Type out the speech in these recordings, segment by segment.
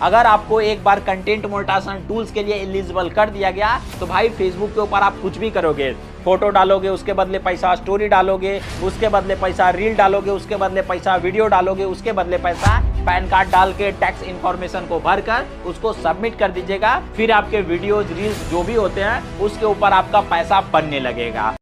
अगर आपको एक बार कंटेंट मोनेटाइजेशन टूल्स के लिए एलिजिबल कर दिया गया तो भाई फेसबुक के ऊपर आप कुछ भी करोगे, फोटो डालोगे उसके बदले पैसा, स्टोरी डालोगे उसके बदले पैसा, रील डालोगे उसके बदले पैसा, वीडियो डालोगे उसके बदले पैसा, पैन कार्ड डाल के टैक्स इन्फॉर्मेशन को भरकर उसको सबमिट कर दीजिएगा, फिर आपके वीडियोज रील्स जो भी होते हैं उसके ऊपर आपका पैसा बनने लगेगा।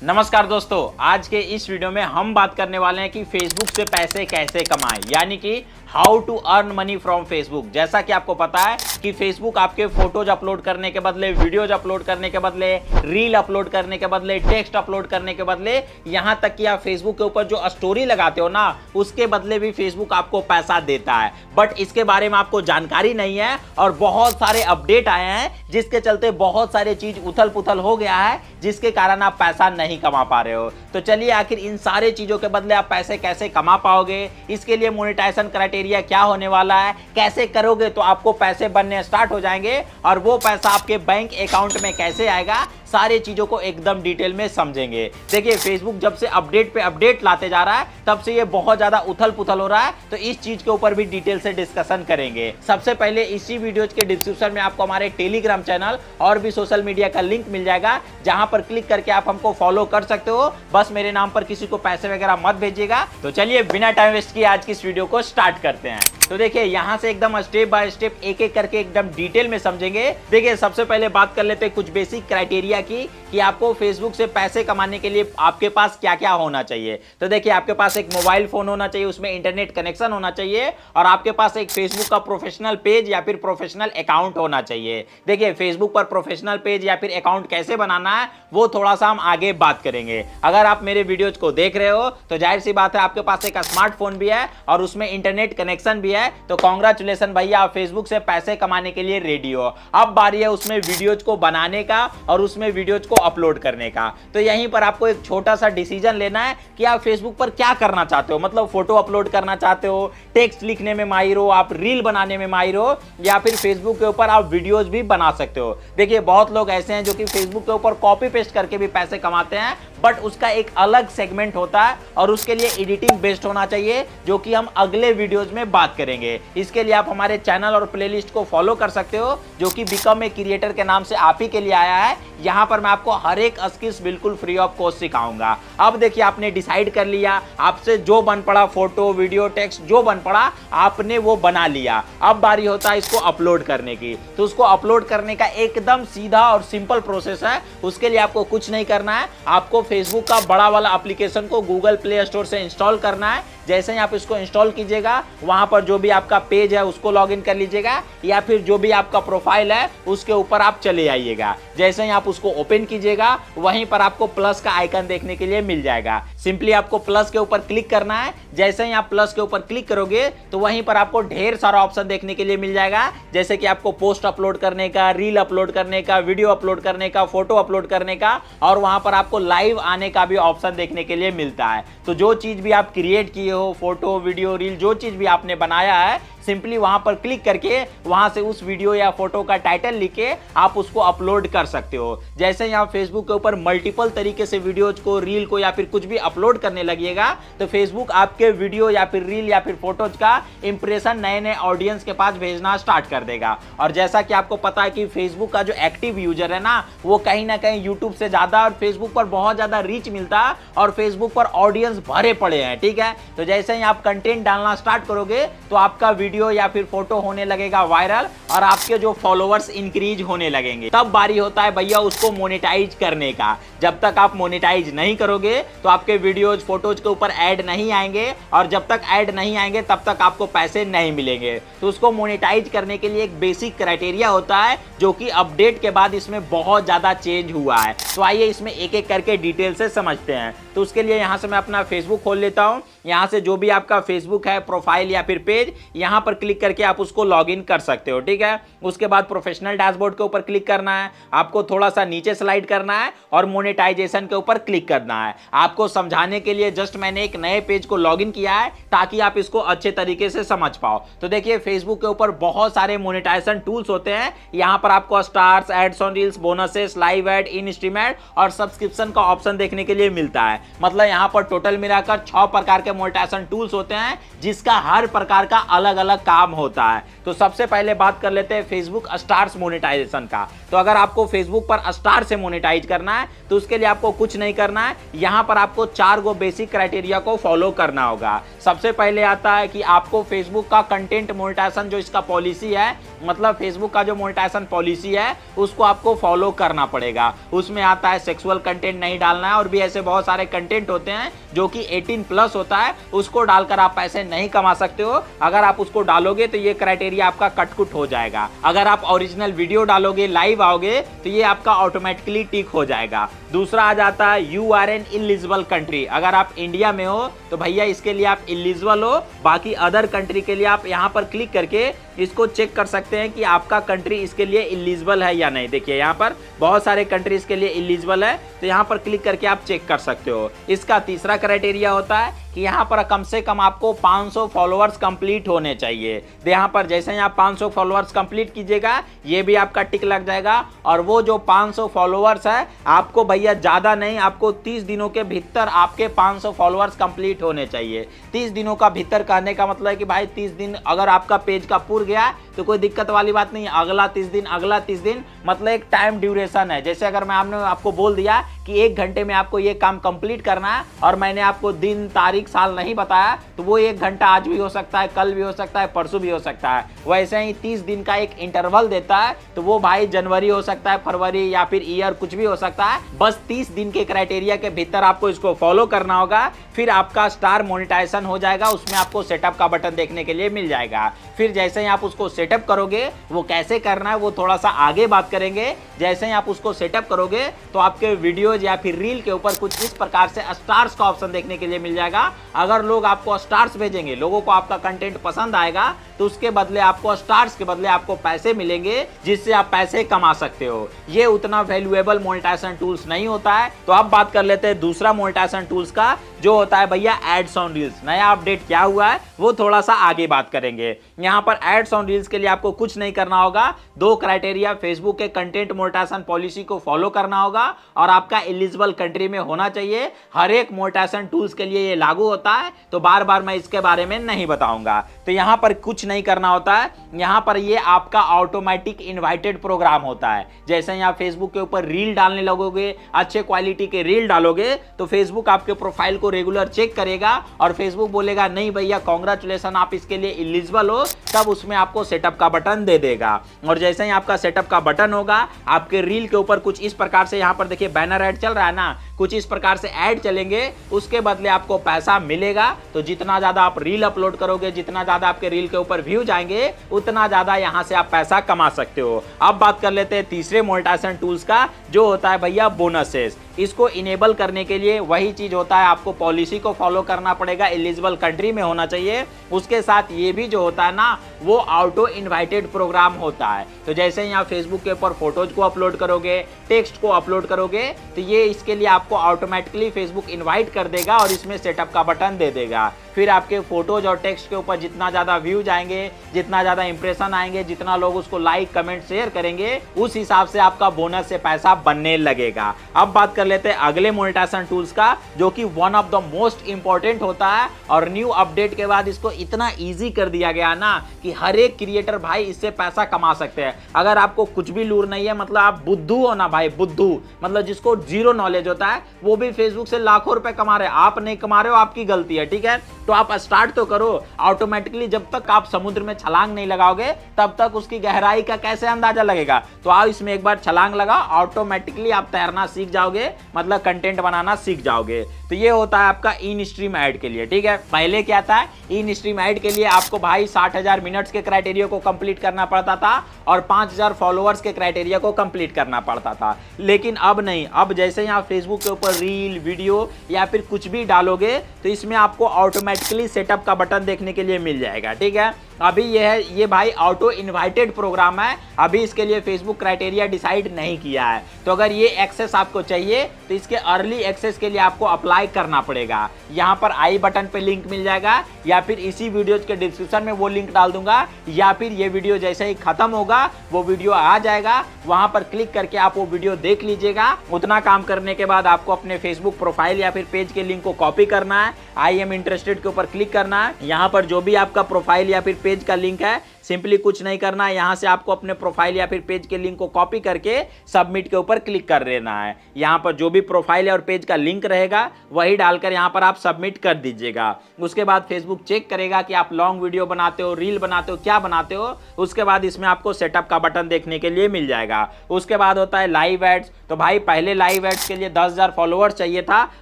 नमस्कार दोस्तों, आज के इस वीडियो में हम बात करने वाले हैं कि फेसबुक से पैसे कैसे कमाएं, यानी कि how to earn money from Facebook. जैसा कि आपको पता है कि फेसबुक आपके फोटोज अपलोड करने के बदले, वीडियोज अपलोड करने के बदले, रील अपलोड करने के बदले, टेक्स्ट अपलोड करने के बदले, यहां तक कि आप फेसबुक के ऊपर जो स्टोरी लगाते हो ना उसके बदले भी फेसबुक आपको पैसा देता है। बट इसके बारे में आपको जानकारी नहीं है और बहुत सारे अपडेट आए हैं जिसके चलते बहुत सारे चीज उथल पुथल हो गया है, जिसके कारण आप पैसा नहीं कमा पा रहे हो। तो चलिए आखिर इन सारे चीजों के बदले आप पैसे कैसे कमा पाओगे, इसके लिए मोनेटाइजेशन क्राइटेरिया क्या होने वाला है, कैसे करोगे तो आपको पैसे बनने स्टार्ट हो जाएंगे और वो पैसा आपके बैंक अकाउंट में कैसे आएगा, सारी चीजों को एकदम डिटेल में समझेंगे। देखिए फेसबुक जब से अपडेट पे अपडेट लाते जा रहा है तब से ये बहुत ज्यादा उथल पुथल हो रहा है, तो इस चीज के ऊपर भी डिटेल से डिस्कशन करेंगे। सबसे पहले इसी वीडियो के डिस्क्रिप्शन में आपको हमारे टेलीग्राम चैनल और भी सोशल मीडिया का लिंक मिल जाएगा, जहां पर क्लिक करके आप हमको फॉलो कर सकते हो। बस मेरे नाम पर किसी को पैसे वगैरह मत भेजिएगा। तो चलिए बिना टाइम वेस्ट किए आज की इस वीडियो को स्टार्ट करते हैं। तो देखिए यहां से एकदम स्टेप बाय स्टेप एक एक करके एकदम डिटेल में समझेंगे। देखिए सबसे पहले बात कर लेते हैं कुछ बेसिक क्राइटेरिया की कि आपको फेसबुक से पैसे कमाने के लिए आपके पास क्या क्या होना चाहिए। तो देखिए आपके पास एक मोबाइल फोन होना चाहिए, उसमें इंटरनेट कनेक्शन होना चाहिए और आपके पास एक फेसबुक का प्रोफेशनल पेज या फिर प्रोफेशनल अकाउंट होना चाहिए। देखिए फेसबुक पर प्रोफेशनल पेज या फिर अकाउंट कैसे बनाना है वो थोड़ा सा हम आगे बात करेंगे। अगर आप मेरे वीडियोज को देख रहे हो तो जाहिर सी बात है आपके पास एक स्मार्टफोन भी है और उसमें इंटरनेट कनेक्शन भी है, तो कांग्रेचुलेशन भैया, आप फेसबुक से पैसे कमाने के लिए रेडी हो। अब बारी है उसमें वीडियोज को बनाने का और उसमें वीडियोज को अपलोड करने का। तो यहीं पर आपको एक छोटा सा डिसीजन लेना है कि आप फेसबुक पर क्या करना चाहते हो। मतलब फोटो अपलोड करना चाहते हो, टेक्स्ट लिखने में माहिर हो, आप रील बनाने में माहिर हो, या फिर फेसबुक के ऊपर आप वीडियोज भी बना सकते हो। देखिए बहुत लोग ऐसे हैं जो कि फेसबुक के ऊपर कॉपी पेस्ट करके भी पैसे कमाते हैं, बट उसका एक अलग सेगमेंट होता है और उसके लिए एडिटिंग बेस्ड होना चाहिए, जो कि हम अगले वीडियोज में बात करेंगे। इसके लिए आप हमारे चैनल और प्लेलिस्ट को फॉलो कर सकते हो, जो कि बिकम ए क्रिएटर के नाम से आप ही के लिए आया है। यहां पर मैं आपको हर एक स्किल्स बिल्कुल फ्री ऑफ कॉस्ट सिखाऊंगा। अब देखिए आपने डिसाइड कर लिया, आपसे जो बन पड़ा फोटो वीडियो टेक्स्ट जो बन पड़ा आपने वो बना लिया। अब बारी होता है इसको अपलोड करने की। तो उसको अपलोड करने का एकदम सीधा और सिंपल प्रोसेस है। उसके लिए आपको कुछ नहीं करना है, आपको फेसबुक का बड़ा वाला एप्लीकेशन को गूगल प्ले स्टोर से इंस्टॉल करना है। जैसे ही आप इसको इंस्टॉल कीजिएगा वहां पर जो भी आपका पेज है उसको लॉगिन कर लीजिएगा, या फिर जो भी आपका प्रोफाइल है उसके ऊपर आप चले आइएगा। जैसे ही आप उसको ओपन कीजिएगा वहीं पर आपको प्लस का आइकन देखने के लिए मिल जाएगा। सिंपली आपको प्लस के ऊपर क्लिक करना है। जैसे ही आप प्लस के ऊपर क्लिक करोगे तो वहीं पर आपको ढेर सारा ऑप्शन देखने के लिए मिल जाएगा, जैसे कि आपको पोस्ट अपलोड करने का, रील अपलोड करने का, वीडियो अपलोड करने का, फोटो अपलोड करने का, और वहां पर आपको लाइव आने का भी ऑप्शन देखने के लिए मिलता है। तो जो चीज भी आप क्रिएट किए हो, फोटो वीडियो रील जो चीज भी आपने बनाया है, सिंपली वहां पर क्लिक करके वहां से उस वीडियो या फोटो का टाइटल लिख के आप उसको अपलोड कर सकते हो। जैसे ही आप फेसबुक के ऊपर मल्टीपल तरीके से वीडियोज को, रील को या फिर कुछ भी अपलोड करने लगिएगा तो फेसबुक आपके वीडियो या फिर रील या फिर फोटोज का इंप्रेशन नए नए ऑडियंस के पास भेजना स्टार्ट कर देगा। और जैसा कि आपको पता है कि फेसबुक का जो एक्टिव यूजर है ना वो कहीं ना कहीं यूट्यूब से ज्यादा, और फेसबुक पर बहुत ज्यादा रीच मिलता है और फेसबुक पर ऑडियंस भरे पड़े हैं। ठीक है, तो जैसे ही आप कंटेंट डालना स्टार्ट करोगे तो आपका वीडियो या फिर फोटो होने लगेगा वायरल और आपके जो फॉलोअर्स इंक्रीज होने लगेंगे। तब बारी होता है भैया उसको मोनेटाइज करने का। जब तक आप मोनेटाइज नहीं करोगे तो आपके वीडियोज फोटोज के ऊपर ऐड नहीं आएंगे, और जब तक ऐड नहीं आएंगे तब तक आपको पैसे नहीं मिलेंगे। तो उसको मोनेटाइज करने के लिए एक बेसिक क्राइटेरिया होता है, जो कि अपडेट के बाद इसमें बहुत ज्यादा चेंज हुआ है। तो आइए इसमें एक एक करके डिटेल से समझते हैं। तो उसके लिए यहां से मैं अपना फेसबुक खोल लेता हूं। यहां से जो भी आपका फेसबुक है प्रोफाइल या फिर पेज, यहां पर क्लिक करके आप उसको लॉगिन कर सकते हो। ठीक है, उसके बाद प्रोफेशनल डैशबोर्ड के ऊपर क्लिक करना है, आपको थोड़ा सा नीचे स्लाइड करना है और मोनेटाइजेशन के ऊपर क्लिक करना है। आपको समझाने के लिए जस्ट मैंने एक नए पेज को लॉगिन किया है ताकि आप इसको अच्छे तरीके से समझ पाओ। तो देखिए फेसबुक के ऊपर बहुत सारे मोनेटाइजेशन टूल्स होते हैं। यहां पर आपको stars, ads on reels, bonuses, live ad, in stream ad और सब्सक्रिप्शन का ऑप्शन देखने के लिए मिलता है। मतलब यहां पर टोटल मिलाकर 6 प्रकार के के मोनेटाइजेशन टूल्स होते हैं जिसका हर प्रकार का अलग अलग काम होता है। तो सबसे पहले बात कर लेते हैं फेसबुक स्टार्स मोनेटाइजेशन का। तो अगर आपको फेसबुक पर स्टार से मोनेटाइज करना है तो उसके लिए आपको कुछ नहीं करना है, यहाँ पर आपको 4 गो बेसिक क्राइटेरिया को फॉलो करना होगा। सबसे पहले आता है कि आपको फेसबुक का कंटेंट मोनेटाइजेशन जो इसका पॉलिसी है, मतलब फेसबुक का जो मोनेटाइजेशन पॉलिसी है उसको आपको फॉलो करना पड़ेगा। उसमें आता है सेक्सुअल कंटेंट नहीं डालना है और भी ऐसे बहुत सारे कंटेंट होते हैं जो कि 18+ होता है, उसको डालकर आप पैसे नहीं कमा सकते हो। अगर आप उसको डालोगे तो ये क्राइटेरिया आपका कटकुट हो जाएगा। अगर आप ओरिजिनल वीडियो डालोगे, लाइव आओगे, तो ये आपका ऑटोमेटिकली टिक हो जाएगा। दूसरा आ जाता है you are an eligible country. अगर आप इंडिया में हो तो भैया इसके लिए आप इलिजिबल हो। बाकी अदर कंट्री के लिए आप यहाँ पर क्लिक करके इसको चेक कर सकते हैं कि आपका कंट्री इसके लिए इलिजिबल है या नहीं। देखिए यहाँ पर बहुत सारे कंट्री इसके लिए इलिजिबल है, तो यहाँ पर क्लिक करके आप चेक कर सकते हो। इसका तीसरा क्राइटेरिया होता है कि यहाँ पर कम से कम आपको 500 फॉलोअर्स कंप्लीट होने चाहिए। तो यहाँ पर जैसे ही आप 500 फॉलोअर्स कंप्लीट कीजिएगा ये भी आपका टिक लग जाएगा। और वो जो 500 फॉलोअर्स है आपको भैया ज़्यादा नहीं, आपको 30 दिनों के भीतर आपके 500 फॉलोअर्स कंप्लीट होने चाहिए। 30 दिनों का भीतर कहने का मतलब है कि भाई 30 दिन अगर आपका पेज का पूर गया तो कोई दिक्कत वाली बात नहीं है। अगला 30 दिन, अगला 30 दिन, मतलब एक टाइम ड्यूरेशन है। जैसे अगर मैं आपको बोल दिया कि 1 घंटे में आपको ये काम कंप्लीट करना है और मैंने आपको दिन, तारीख, साल नहीं बताया, तो वो 1 घंटा आज भी हो सकता है, कल भी हो सकता है, परसों भी हो सकता है। वैसे ही 30 दिन का एक इंटरवल देता है, तो वो भाई जनवरी हो सकता है, फरवरी या फिर ईयर, कुछ भी हो सकता है। बस 30 दिन के क्राइटेरिया के भीतर आपको इसको फॉलो करना होगा, फिर आपका स्टार मोनेटाइजेशन हो जाएगा। उसमें आपको सेटअप का बटन देखने के लिए मिल जाएगा। फिर जैसे ही आप उसको सेटअप करोगे, वो कैसे करना है वो थोड़ा सा आगे बात करेंगे। जैसे ही आप उसको सेटअप करोगे तो आपके वीडियोज या फिर रील के ऊपर कुछ इस प्रकार से स्टार्स का ऑप्शन देखने के लिए मिल जाएगा। अगर लोग आपको स्टार्स भेजेंगे, लोगों को आपका कंटेंट पसंद आएगा, तो उसके बदले आपको स्टार्स के बदले आपको पैसे मिलेंगे, जिससे आप पैसे कमा सकते हो। ये उतना वैल्यूएबल मोनेटाइजेशन टूल्स नहीं होता है। तो अब बात कर लेते हैं दूसरा मोनेटाइजेशन टूल्स का, जो होता है भैया एड्स ऑन रील्स। नया अपडेट क्या हुआ है वो थोड़ा सा आगे बात करेंगे। यहाँ पर एड्स ऑन रील्स के लिए आपको कुछ नहीं करना होगा। 2 क्राइटेरिया फेसबुक के कंटेंट मोनेटाइजेशन पॉलिसी को फॉलो करना होगा और आपका एलिजिबल कंट्री में होना चाहिए। हर एक मोनेटाइजेशन टूल्स के लिए ये लागू होता है, तो बार बार मैं इसके बारे में नहीं बताऊंगा। तो यहाँ पर कुछ नहीं करना होता है। यहाँ पर ये आपका ऑटोमेटिक इनवाइटेड प्रोग्राम होता है। जैसे यहाँ फेसबुक के ऊपर रील डालने लगोगे, अच्छे क्वालिटी के रील डालोगे, तो फेसबुक आपके प्रोफाइल को रेगुलर चेक करेगा और फेसबुक बोलेगा नहीं भैया कांग्रेचुलेशन, आप इसके लिए एलिजिबल हो, तब उसमें आपको सेटअप का बटन दे देगा। और जैसे ही आपका सेटअप का बटन होगा, आपके रील के ऊपर कुछ इस प्रकार से, यहाँ पर देखिए बैनर ऐड चल रहा है ना, कुछ इस प्रकार से ऐड चलेंगे, उसके बदले आपको पैसा मिलेगा। तो जितना ज्यादा आप रील अपलोड करोगे, जितना ज्यादा आपके रील के ऊपर व्यू जाएंगे, उतना ज्यादा यहां से आप पैसा कमा सकते हो। अब बात कर लेते हैं तीसरे मोनेटाइजेशन टूल्स का, जो होता है भैया बोनसेस। इसको इनेबल करने के लिए वही चीज होता है, आपको पॉलिसी को फॉलो करना पड़ेगा, एलिजिबल कंट्री में होना चाहिए। उसके साथ ये भी जो होता है ना, वो ऑटो इनवाइटेड प्रोग्राम होता है। तो जैसे यहाँ फेसबुक के ऊपर फोटोज को अपलोड करोगे, टेक्स्ट को अपलोड करोगे, तो ये इसके लिए आपको ऑटोमेटिकली फेसबुक इनवाइट कर देगा और इसमें सेटअप का बटन दे देगा। फिर आपके फोटोज और टेक्स्ट के ऊपर जितना ज्यादा व्यूज आएंगे, जितना ज्यादा इंप्रेशन आएंगे, जितना लोग उसको लाइक, कमेंट, शेयर करेंगे, उस हिसाब से आपका बोनस से पैसा बनने लगेगा। अब बात कर लेते हैं अगले मोनेटाइजेशन टूल्स का, जो कि one of the most important होता है। और न्यू अपडेट के बाद इसको इतना इजी कर दिया गया ना कि हर एक क्रिएटर भाई इससे पैसा कमा सकते हैं। अगर आपको कुछ भी लूर नहीं है, मतलब आप बुद्धू हो ना भाई, बुद्धू मतलब जिसको जीरो नॉलेज होता है, वो भी फेसबुक से लाखों रुपए कमा रहे हैं। आप नहीं कमा रहे हो, आपकी गलती है, ठीक है। तो आप स्टार्ट तो करो। ऑटोमेटिकली जब तक आप समुद्र में छलांग नहीं लगाओगे, तब तक उसकी गहराई का कैसे अंदाजा लगेगा। तो आप इसमें एक बार छलांग लगाओ, ऑटोमेटिकली आप तैरना सीख जाओगे, मतलब कंटेंट बनाना सीख जाओगे। तो ये होता है आपका इन स्ट्रीम ऐड के लिए, ठीक है। पहले क्या था, इन स्ट्रीम ऐड के लिए आपको भाई 60,000 मिनट्स के क्राइटेरिया को कंप्लीट करना पड़ता था और 5,000 फॉलोअर्स के क्राइटेरिया को कंप्लीट करना पड़ता था। लेकिन अब नहीं, अब जैसे यहाँ फेसबुक के ऊपर रील, वीडियो या फिर कुछ भी डालोगे, तो इसमें आपको ऑटोमेटिकली सेटअप का बटन देखने के लिए मिल जाएगा, ठीक है। अभी ये भाई ऑटो इनवाइटेड प्रोग्राम है, अभी इसके लिए फेसबुक क्राइटेरिया डिसाइड नहीं किया है। तो अगर ये एक्सेस आपको चाहिए तो इसके अर्ली एक्सेस के लिए आपको अप्लाई करना पड़ेगा। यहाँ पर आई बटन पे लिंक मिल जाएगा, या फिर इसी वीडियो के डिस्क्रिप्शन में वो लिंक डाल दूंगा, या फिर ये वीडियो जैसे ही खत्म होगा वो वीडियो आ जाएगा, वहां पर क्लिक करके आप वो वीडियो देख लीजिएगा। उतना काम करने के बाद आपको अपने फेसबुक प्रोफाइल या फिर पेज के लिंक को कॉपी करना है, आई एम इंटरेस्टेड के ऊपर क्लिक करना है। यहाँ पर जो भी आपका प्रोफाइल या फिर पेज का लिंक है, सिंपली कुछ नहीं करना है, यहाँ से आपको अपने प्रोफाइल या फिर पेज के लिंक को कॉपी करके सबमिट के ऊपर क्लिक कर देना है। यहाँ पर जो भी प्रोफाइल और पेज का लिंक रहेगा वही डालकर यहाँ पर आप सबमिट कर दीजिएगा। उसके बाद फेसबुक चेक करेगा कि आप लॉन्ग वीडियो बनाते हो, रील बनाते हो, क्या बनाते हो। उसके बाद इसमें आपको सेटअप का बटन देखने के लिए मिल जाएगा। उसके बाद होता है लाइव एड्स। तो भाई पहले लाइव एड्स के लिए 10,000 फॉलोअर्स चाहिए था,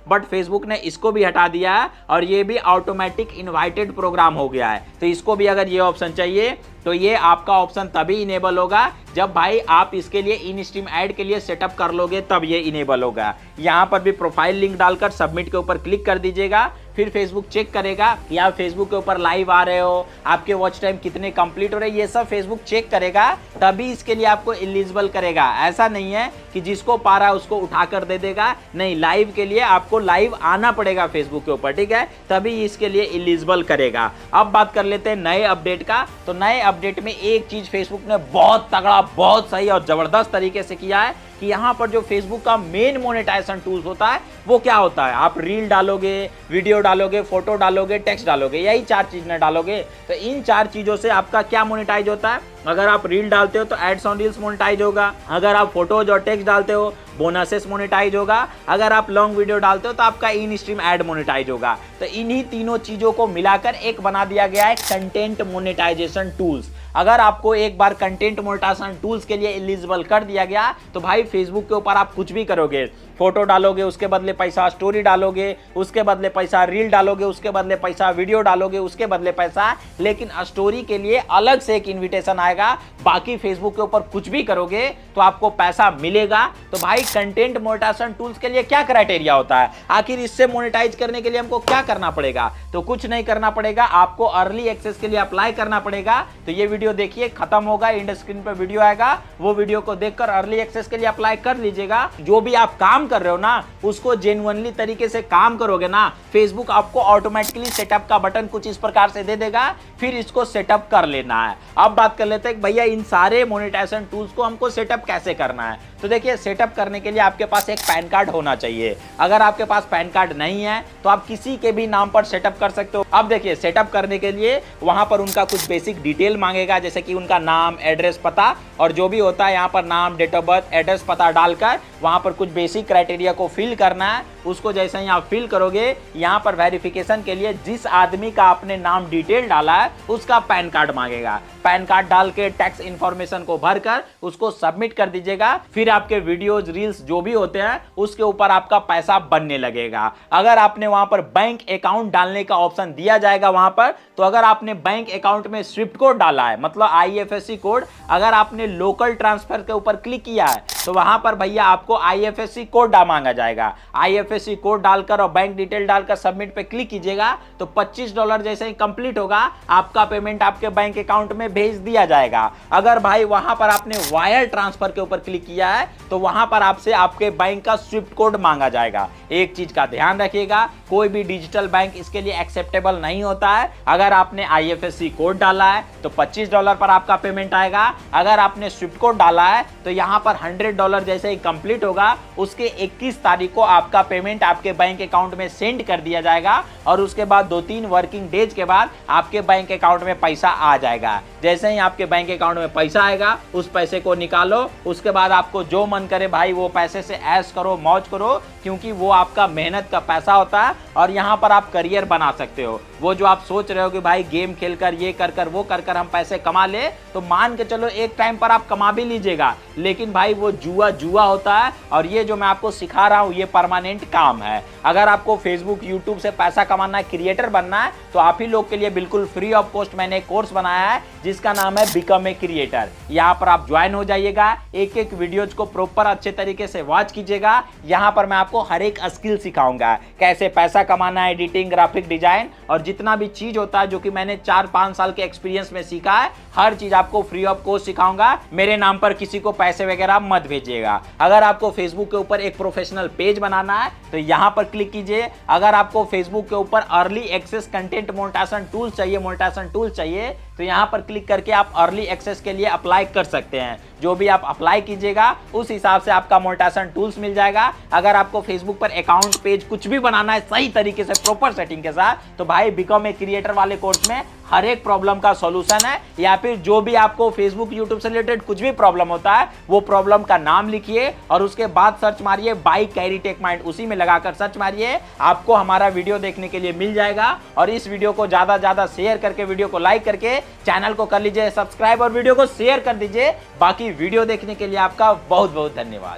बट फेसबुक ने इसको भी हटा दिया है और ये भी ऑटोमेटिक इनवाइटेड प्रोग्राम हो गया है। तो इसको भी अगर ये ऑप्शन चाहिए तो ये आपका ऑप्शन तभी इनेबल होगा जब भाई आप इसके लिए इन स्ट्रीम ऐड के लिए सेटअप कर लोगे, तब ये इनेबल होगा। यहाँ पर भी प्रोफाइल लिंक डालकर सबमिट के ऊपर क्लिक कर दीजिएगा। फिर फेसबुक चेक करेगा कि आप फेसबुक के ऊपर लाइव आ रहे हो, आपके वॉच टाइम कितने कंप्लीट हो रहे हैं, ये सब फेसबुक चेक करेगा, तभी इसके लिए आपको एलिजिबल करेगा। ऐसा नहीं है कि जिसको पा रहा है उसको उठाकर दे देगा, नहीं, लाइव के लिए आपको लाइव आना पड़ेगा फेसबुक के ऊपर, ठीक है, तभी इसके लिए एलिजिबल करेगा। अब बात कर लेते हैं नए अपडेट का। तो नए अपडेट में एक चीज फेसबुक ने बहुत तगड़ा, बहुत सही और जबरदस्त तरीके से किया है कि यहाँ पर जो फेसबुक का मेन मोनेटाइजेशन टूल्स होता है वो क्या होता है, आप रील डालोगे, वीडियो डालोगे, फोटो डालोगे, टेक्स्ट डालोगे, यही 4 चीजें डालोगे। तो इन 4 चीजों से आपका क्या मोनेटाइज होता है। अगर आप रील डालते हो तो एड्स ऑन रील्स मोनेटाइज होगा, अगर आप फोटोज और टेक्स्ट डालते हो बोनसेस मोनेटाइज होगा, अगर आप लॉन्ग वीडियो डालते हो तो आपका इन स्ट्रीम ऐड मोनेटाइज होगा। तो इन्हीं तीनों चीजों को मिलाकर एक बना दिया गया है कंटेंट मोनेटाइजेशन टूल्स। अगर आपको एक बार कंटेंट मोनेटाइजेशन टूल्स के लिए एलिजिबल कर दिया गया तो भाई फेसबुक के ऊपर आप कुछ भी करोगे, फोटो डालोगे उसके बदले पैसा, स्टोरी डालोगे उसके बदले पैसा, रील डालोगे उसके बदले पैसा, वीडियो डालोगे उसके बदले पैसा, लेकिन स्टोरी के लिए अलग से एक इन्विटेशन आएगा। बाकी फेसबुक के ऊपर कुछ भी करोगे तो आपको पैसा मिलेगा। तो भाई कंटेंट मोनेटाइजेशन टूल्स के लिए क्या क्राइटेरिया होता है, आखिर इससे मोनेटाइज करने के लिए हमको क्या करना पड़ेगा। तो कुछ नहीं करना पड़ेगा, आपको अर्ली एक्सेस के लिए अप्लाई करना पड़ेगा। तो ये वीडियो देखिए, खत्म होगा, एंड स्क्रीन पर वीडियो आएगा, वो वीडियो को देखकर अर्ली एक्सेस के लिए अप्लाई कर लीजिएगा। जो भी आप काम कर रहे हो ना उसको जेन्युइनली तरीके से काम करोगे ना, फेसबुक आपको ऑटोमेटिकली सेटअप का बटन कुछ इस प्रकार से दे देगा, फिर इसको सेटअप कर लेना है। अब बात कर लेते हैं भैया इन सारे मोनेटाइजेशन टूल्स को हमको सेटअप कैसे करना है। तो देखिए, सेटअप करने के लिए आपके पास एक पैन कार्ड होना चाहिए। अगर आपके पास पैन कार्ड नहीं है तो आप किसी के भी नाम पर सेटअप कर सकते हो। अब देखिए, सेटअप करने के लिए वहां पर उनका कुछ बेसिक डिटेल मांगेगा, जैसे कि उनका नाम, एड्रेस, पता, और जो भी होता है यहाँ पर नाम, डेट ऑफ बर्थ, एड्रेस, पता डालकर वहां पर कुछ बेसिक क्राइटेरिया को फिल करना है। उसको जैसे ही आप फिल करोगे, यहाँ पर वेरिफिकेशन के लिए जिस आदमी का आपने नाम डिटेल डाला है उसका पैन कार्ड मांगेगा। पैन कार्ड डाल के टैक्स इंफॉर्मेशन को भरकर उसको सबमिट कर दीजिएगा। फिर आपके वीडियोज, रील्स जो भी होते हैं उसके ऊपर आपका पैसा बनने लगेगा। अगर आपने वहां पर बैंक अकाउंट डालने का ऑप्शन दिया जाएगा वहां पर, तो अगर आपने बैंक अकाउंट में स्विफ्ट कोड डाला है, मतलब IFSC कोड, अगर आपने लोकल ट्रांसफर के ऊपर क्लिक किया है तो वहां पर भैया आपको IFSC कोड मांगा जाएगा। IFSC कोड डालकर और बैंक डिटेल डालकर सबमिट पे क्लिक कीजिएगा तो $25 जैसे ही कंप्लीट होगा आपका पेमेंट आपके बैंक अकाउंट में भेज दिया जाएगा। अगर भाई वहां पर आपने वायर ट्रांसफर के ऊपर क्लिक किया है तो वहां पर आपसे आपके बैंक का स्विफ्ट कोड मांगा जाएगा। एक चीज का ध्यान रखिएगा, कोई भी डिजिटल बैंक इसके लिए एक्सेप्टेबल नहीं होता है। अगर आपने IFSC कोड डाला है तो $25 पर आपका पेमेंट आएगा। अगर आपने स्विफ्ट कोड डाला है तो यहाँ पर $100 जैसे ही कंप्लीट होगा उसके 21 तारीख को आपका पेमेंट आपके बैंक अकाउंट में सेंड कर दिया जाएगा, और उसके बाद 2-3 वर्किंग डेज के बाद आपके बैंक अकाउंट में पैसा आ जाएगा। जैसे ही आपके बैंक अकाउंट में पैसा आएगा उस पैसे को निकालो, उसके बाद आपको जो मन करे भाई वो पैसे से ऐश करो, मौज करो, क्योंकि वो आपका मेहनत का पैसा होता है और यहाँ पर आप करियर बना सकते हो। वो जो आप सोच रहे हो कि भाई गेम खेलकर, ये कर कर, वो कर कर हम पैसे कमा ले, तो मान के चलो एक टाइम पर आप कमा भी लीजिएगा, लेकिन भाई वो जुआ होता है। और ये जो मैं आपको सिखा रहा हूँ ये परमानेंट काम है। अगर आपको फेसबुक यूट्यूब से पैसा कमाना है, क्रिएटर बनना है, तो आप ही लोग के लिए बिल्कुल फ्री ऑफ कॉस्ट मैंने एक कोर्स बनाया है जिसका नाम है बिकम ए क्रिएटर। यहाँ पर आप ज्वाइन हो जाइएगा, एक एक वीडियोज को प्रॉपर अच्छे तरीके से वॉच कीजिएगा। यहाँ पर मैं आपको हर एक स्किल सिखाऊंगा, कैसे पैसा कमाना है, एडिटिंग, ग्राफिक डिजाइन और जितना भी चीज होता है जो कि मैंने 4-5 साल के एक्सपीरियंस में सीखा है, हर चीज आपको फ्री ऑफ कॉस्ट सिखाऊंगा। मेरे नाम पर किसी को पैसे वगैरह मत भेजिएगा। अगर आपको फेसबुक के ऊपर एक प्रोफेशनल पेज बनाना है तो यहाँ पर क्लिक कीजिए। अगर आपको फेसबुक के ऊपर early access content monetization tools चाहिए तो यहाँ पर क्लिक करके आप अर्ली एक्सेस के लिए अप्लाई कर सकते हैं। जो भी आप अप्लाई कीजिएगा उस हिसाब से आपका मोनेटाइजेशन टूल्स मिल जाएगा। अगर आपको फेसबुक पर अकाउंट पेज कुछ भी बनाना है सही तरीके से प्रॉपर सेटिंग के साथ, तो भाई बिकम ए क्रिएटर वाले कोर्स में हर एक प्रॉब्लम का सॉल्यूशन है। या फिर जो भी आपको फेसबुक यूट्यूब से रिलेटेड कुछ भी प्रॉब्लम होता है वो प्रॉब्लम का नाम लिखिए और उसके बाद सर्च मारिए बाय कैरी टेक माइंड, उसी में लगाकर सर्च मारिए, आपको हमारा वीडियो देखने के लिए मिल जाएगा। और इस वीडियो को ज्यादा से ज्यादा शेयर करके, वीडियो को लाइक करके चैनल को कर लीजिए सब्सक्राइब और वीडियो को शेयर कर दीजिए। बाकी वीडियो देखने के लिए आपका बहुत बहुत धन्यवाद।